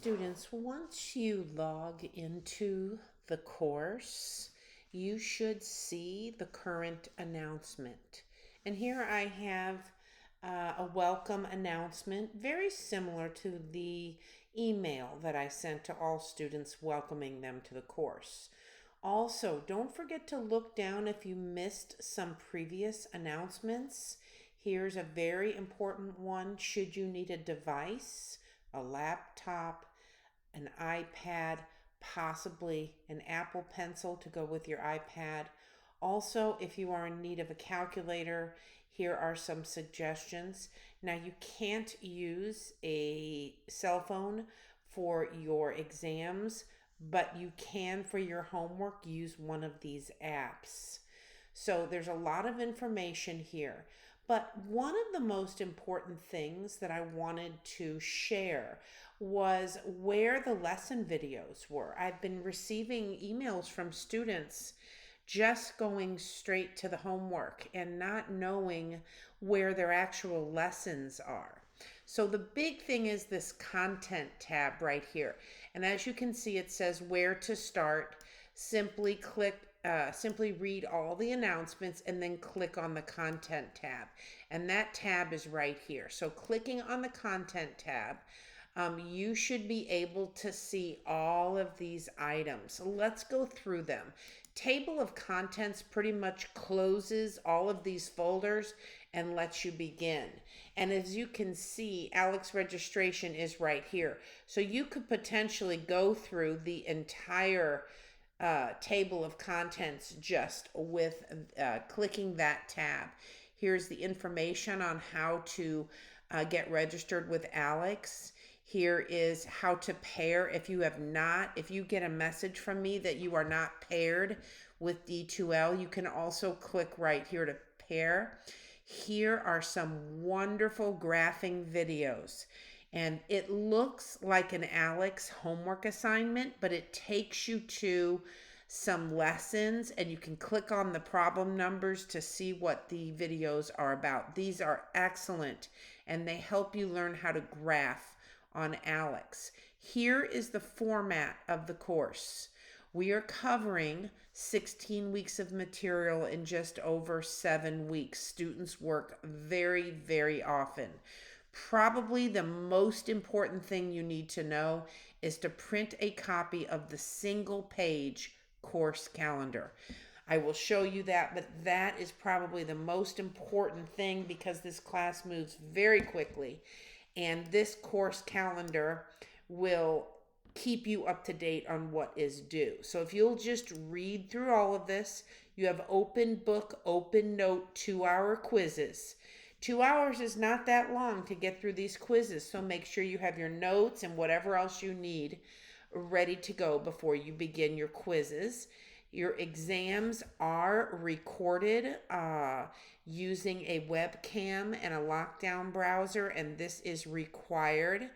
students, once you log into the course, you should see the current announcement. And here I have a welcome announcement, very similar to the email that I sent to all students welcoming them to the course. Also, don't forget to look down if you missed some previous announcements. Here's a very important one. Should you need a device, a laptop, an iPad, possibly an Apple Pencil to go with your iPad. Also, if you are in need of a calculator, here are some suggestions. Now, you can't use a cell phone for your exams, but you can for your homework use one of these apps. So there's a lot of information here. But one of the most important things that I wanted to share was where the lesson videos were. I've been receiving emails from students just going straight to the homework and not knowing where their actual lessons are. So the big thing is this content tab right here. And as you can see, it says where to start. Simply read all the announcements and then click on the content tab. And that tab is right here. So clicking on the content tab, you should be able to see all of these items. So let's go through them. Table of contents pretty much closes all of these folders and lets you begin. And as you can see, ALEKS registration is right here. So you could potentially go through the entire table of contents just with clicking that tab. Here's the information on how to get registered with ALEKS. Here is how to pair if you get a message from me that you are not paired with D2L, you can also click right here to pair. Here are some wonderful graphing videos. And it looks like an ALEKS homework assignment, but it takes you to some lessons and you can click on the problem numbers to see what the videos are about. These are excellent and they help you learn how to graph on ALEKS. Here is the format of the course. We are covering 16 weeks of material in just over 7 weeks. Students work very, very often. Probably the most important thing you need to know is to print a copy of the single page course calendar. I will show you that, but that is probably the most important thing because this class moves very quickly and this course calendar will keep you up to date on what is due. So if you'll just read through all of this, you have open book, open note, 2-hour quizzes. 2 hours is not that long to get through these quizzes, so make sure you have your notes and whatever else you need ready to go before you begin your quizzes. Your exams are recorded using a webcam and a lockdown browser, and this is required.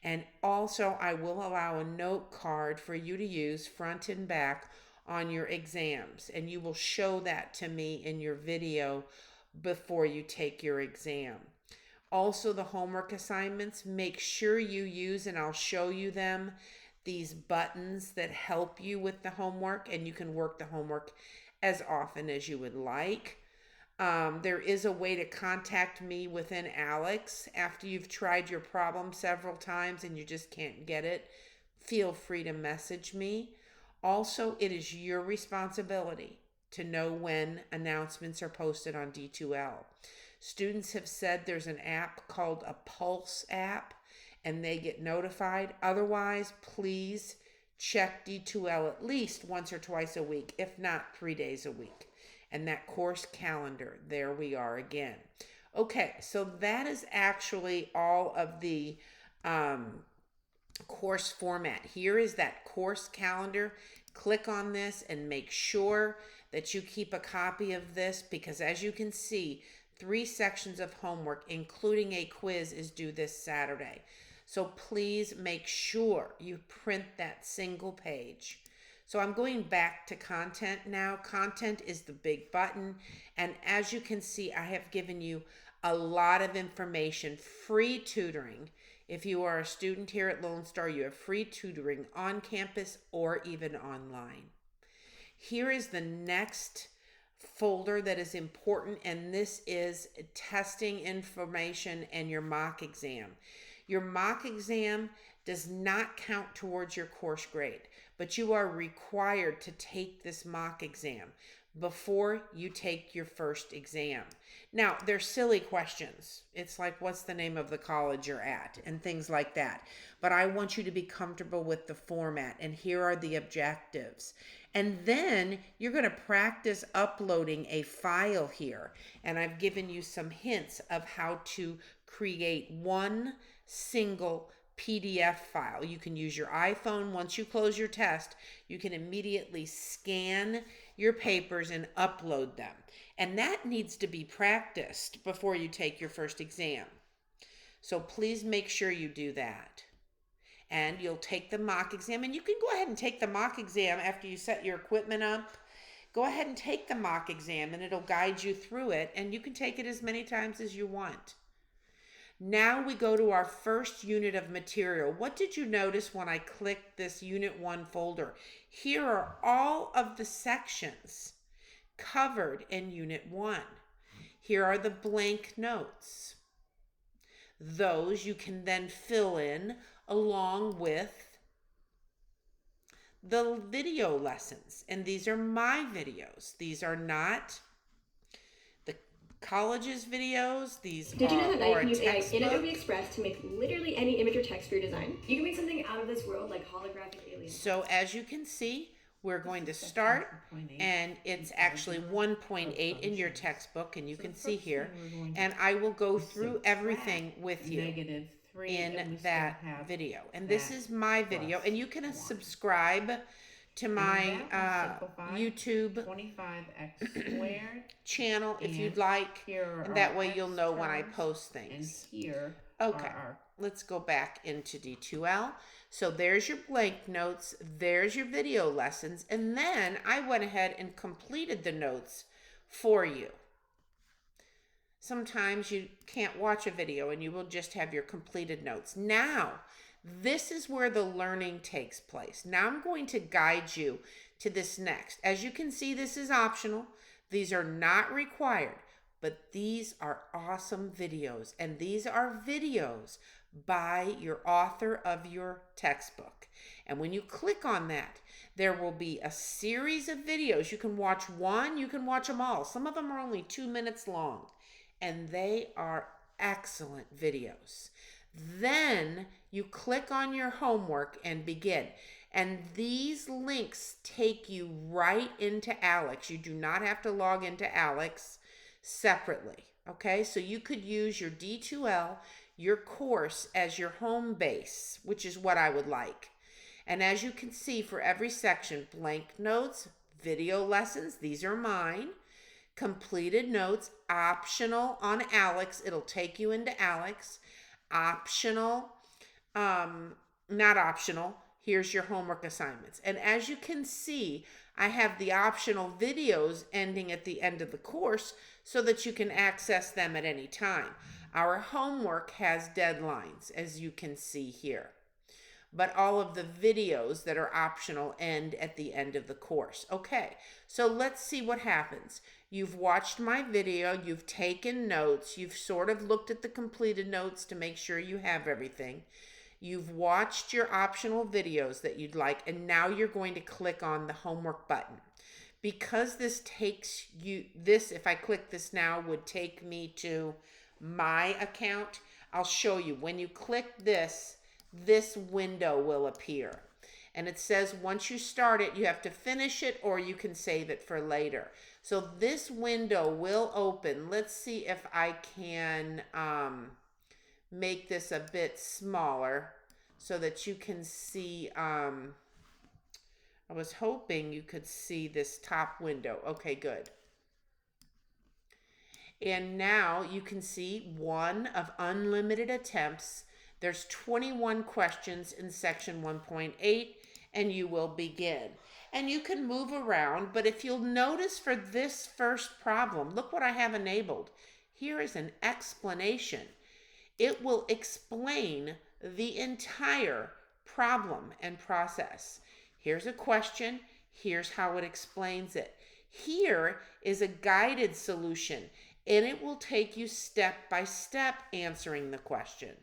And also, I will allow a note card for you to use front and back on your exams, and you will show that to me in your video before you take your exam. Also, the homework assignments, make sure you use, and I'll show you them, these buttons that help you with the homework, and you can work the homework as often as you would like. There is a way to contact me within ALEKS after you've tried your problem several times and you just can't get it. Feel free to message me. Also, it is your responsibility to know when announcements are posted on D2L. Students have said there's an app called a Pulse app and they get notified. Otherwise, please check D2L at least once or twice a week, if not 3 days a week. And that course calendar, there we are again. Okay, so that is actually all of the course format. Here is that course calendar. Click on this and make sure that you keep a copy of this because as you can see, 3 sections of homework, including a quiz, is due this Saturday. So please make sure you print that single page. So I'm going back to content now. Content is the big button. And as you can see, I have given you a lot of information, free tutoring If you are a student here at Lone Star, you have free tutoring on campus or even online. Here is the next folder that is important, and this is testing information and your mock exam. Your mock exam does not count towards your course grade, but you are required to take this mock exam before you take your first exam. Now, they're silly questions. It's like, what's the name of the college you're at, and things like that. But I want you to be comfortable with the format, and here are the objectives. And then you're going to practice uploading a file here. And I've given you some hints of how to create one single PDF file. You can use your iPhone. Once you close your test, you can immediately scan your papers and upload them. And that needs to be practiced before you take your first exam. So please make sure you do that. And you'll take the mock exam, and you can go ahead and take the mock exam after you set your equipment up. Go ahead and take the mock exam, and it'll guide you through it, and you can take it as many times as you want. Now we go to our first unit of material. What did you notice when I clicked this Unit 1 folder? Here are all of the sections covered in Unit 1. Here are the blank notes. Those you can then fill in along with the video lessons. And these are my videos. These are not the college's videos. These Did you know that now you are can a use AI textbook. in Adobe Express to make literally any image or text for your design? You can make something out of this world like holographic aliens. So as you can see, we're going to start, and it's actually 1.8 in your textbook, and you can see here. And I will go through everything with you in that video. And this is my video, and you can subscribe to my YouTube channel if you'd like, and that way you'll know when I post things. Okay, let's go back into D2L. So there's your blank notes, there's your video lessons, and then I went ahead and completed the notes for you. Sometimes you can't watch a video and you will just have your completed notes. Now, this is where the learning takes place. Now I'm going to guide you to this next. As you can see, this is optional. These are not required, but these are awesome videos, and these are videos by your author of your textbook. And when you click on that, there will be a series of videos. You can watch one, you can watch them all. Some of them are only 2 minutes long, and they are excellent videos. Then you click on your homework and begin. And these links take you right into ALEKS. You do not have to log into ALEKS separately. Okay, so you could use your D2L, your course, as your home base, which is what I would like. And as you can see, for every section, blank notes, video lessons, these are mine, completed notes, optional on ALEKS, it'll take you into ALEKS, optional, not optional, here's your homework assignments. And as you can see, I have the optional videos ending at the end of the course so that you can access them at any time. Our homework has deadlines, as you can see here. But all of the videos that are optional end at the end of the course. Okay, so let's see what happens. You've watched my video, you've taken notes, you've sort of looked at the completed notes to make sure you have everything. You've watched your optional videos that you'd like, and now you're going to click on the homework button. Because this takes you, if I click this now, would take me to my account. I'll show you. When you click this, this window will appear. And it says once you start it, you have to finish it, or you can save it for later. So this window will open. Let's see if I can make this a bit smaller so that you can see. I was hoping you could see this top window. Okay, good. And now you can see one of unlimited attempts. There's 21 questions in section 1.8, and you will begin. And you can move around, but if you'll notice for this first problem, look what I have enabled. Here is an explanation. It will explain the entire problem and process. Here's a question. Here's how it explains it. Here is a guided solution, and it will take you step by step answering the question.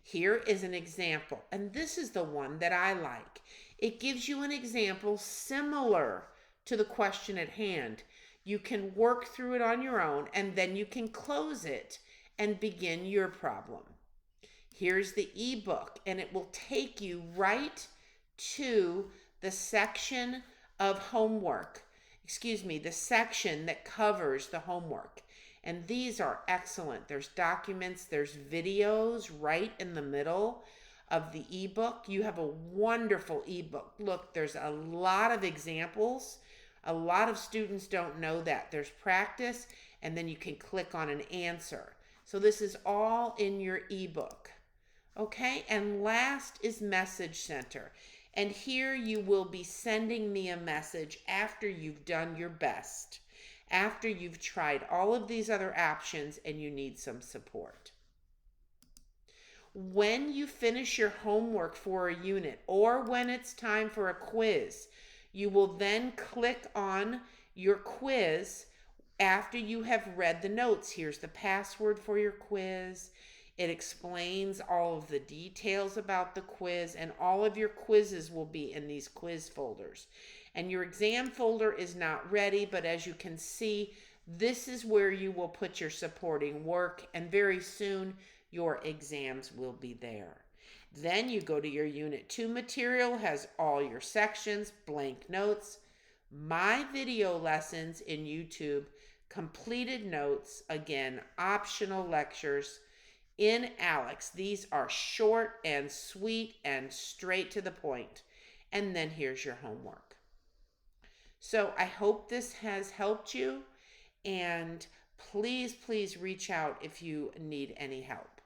Here is an example, and this is the one that I like. It gives you an example similar to the question at hand. You can work through it on your own, and then you can close it and begin your problem. Here's the ebook, and it will take you right to the section of homework. The section that covers the homework. And these are excellent. There's documents, there's videos right in the middle of the ebook. You have a wonderful ebook. Look, there's a lot of examples. A lot of students don't know that. There's practice, and then you can click on an answer. So this is all in your ebook. Okay, and last is Message Center. And here you will be sending me a message after you've done your best, after you've tried all of these other options and you need some support. When you finish your homework for a unit or when it's time for a quiz, you will then click on your quiz after you have read the notes. Here's the password for your quiz. It explains all of the details about the quiz, and all of your quizzes will be in these quiz folders. And your exam folder is not ready, but as you can see, this is where you will put your supporting work, and very soon your exams will be there. Then you go to your Unit 2 material, has all your sections, blank notes, my video lessons in YouTube, completed notes, again, optional lectures, in ALEKS. These are short and sweet and straight to the point. And then here's your homework. So I hope this has helped you, and please reach out if you need any help.